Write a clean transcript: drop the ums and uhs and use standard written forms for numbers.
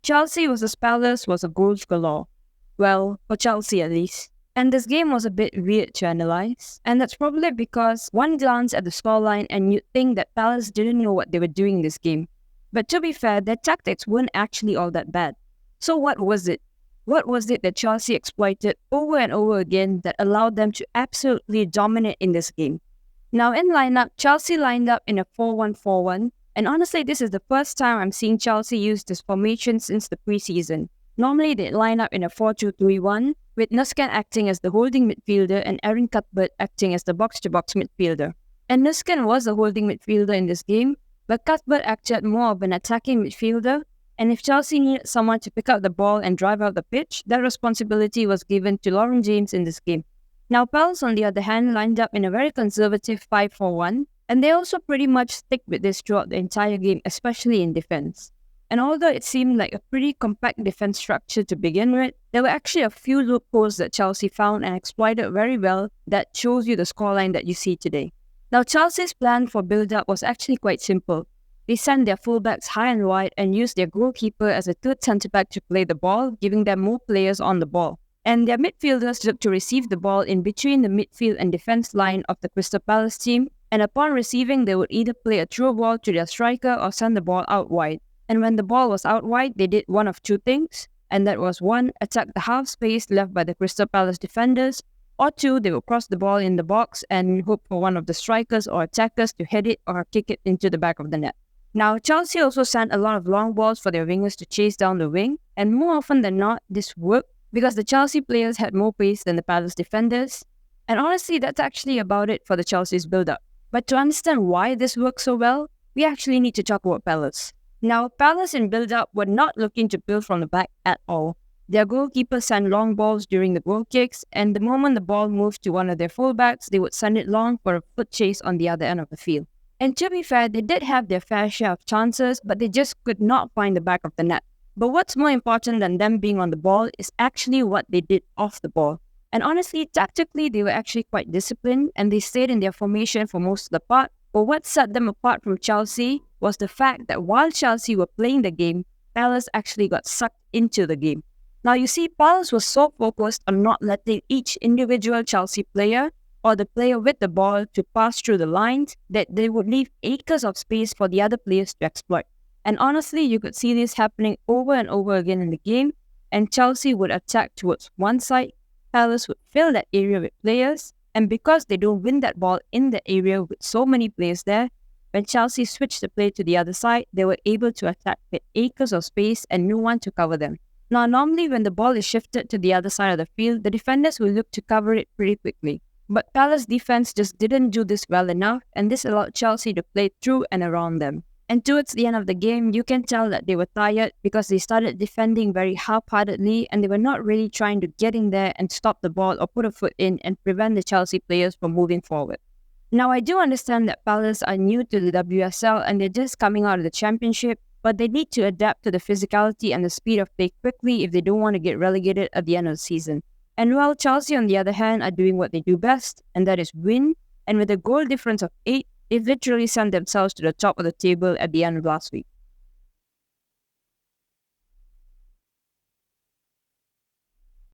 Chelsea versus Palace was a goals galore. Well, for Chelsea at least. And this game was a bit weird to analyse, and that's probably because one glance at the scoreline and you'd think that Palace didn't know what they were doing in this game. But to be fair, their tactics weren't actually all that bad. So what was it? What was it that Chelsea exploited over and over again that allowed them to absolutely dominate in this game? Now in lineup, Chelsea lined up in a 4-1-4-1, and honestly this is the first time I'm seeing Chelsea use this formation since the preseason. Normally they line up in a 4-2-3-1, with Nuskan acting as the holding midfielder and Aaron Cuthbert acting as the box-to-box midfielder. And Nuskan was the holding midfielder in this game, but Cuthbert acted more of an attacking midfielder, and if Chelsea needed someone to pick up the ball and drive out the pitch, that responsibility was given to Lauren James in this game. Now Palace, on the other hand, lined up in a very conservative 5-4-1, and they also pretty much stick with this throughout the entire game, especially in defense. And although it seemed like a pretty compact defense structure to begin with, there were actually a few loopholes that Chelsea found and exploited very well that shows you the scoreline that you see today. Now Chelsea's plan for build-up was actually quite simple. They sent their fullbacks high and wide and used their goalkeeper as a third centre-back to play the ball, giving them more players on the ball. And their midfielders looked to receive the ball in between the midfield and defense line of the Crystal Palace team, and upon receiving they would either play a through ball to their striker or send the ball out wide. And when the ball was out wide, they did one of two things, and that was 1, attack the half space left by the Crystal Palace defenders, or 2, they would cross the ball in the box and hope for one of the strikers or attackers to head it or kick it into the back of the net. Now, Chelsea also sent a lot of long balls for their wingers to chase down the wing, and more often than not, this worked because the Chelsea players had more pace than the Palace defenders. And honestly, that's actually about it for the Chelsea's build-up. But to understand why this worked so well, we actually need to talk about Palace. Now, Palace in build-up were not looking to build from the back at all. Their goalkeeper sent long balls during the goal kicks, and the moment the ball moved to one of their fullbacks, they would send it long for a foot chase on the other end of the field. And to be fair, they did have their fair share of chances, but they just could not find the back of the net. But what's more important than them being on the ball is actually what they did off the ball. And honestly, tactically, they were actually quite disciplined, and they stayed in their formation for most of the part. But what set them apart from Chelsea was the fact that while Chelsea were playing the game, Palace actually got sucked into the game. Now you see, Palace was so focused on not letting each individual Chelsea player or the player with the ball to pass through the lines that they would leave acres of space for the other players to exploit. And honestly, you could see this happening over and over again in the game, and Chelsea would attack towards one side, Palace would fill that area with players, and because they don't win that ball in the area with so many players there, when Chelsea switched the play to the other side, they were able to attack with acres of space and no one to cover them. Now, normally when the ball is shifted to the other side of the field, the defenders will look to cover it pretty quickly. But Palace defense just didn't do this well enough, and this allowed Chelsea to play through and around them. And towards the end of the game, you can tell that they were tired because they started defending very half-heartedly and they were not really trying to get in there and stop the ball or put a foot in and prevent the Chelsea players from moving forward. Now, I do understand that Palace are new to the WSL and they're just coming out of the championship, but they need to adapt to the physicality and the speed of play quickly if they don't want to get relegated at the end of the season. And while Chelsea, on the other hand, are doing what they do best, and that is win, and with a goal difference of 8, they've literally sent themselves to the top of the table at the end of last week.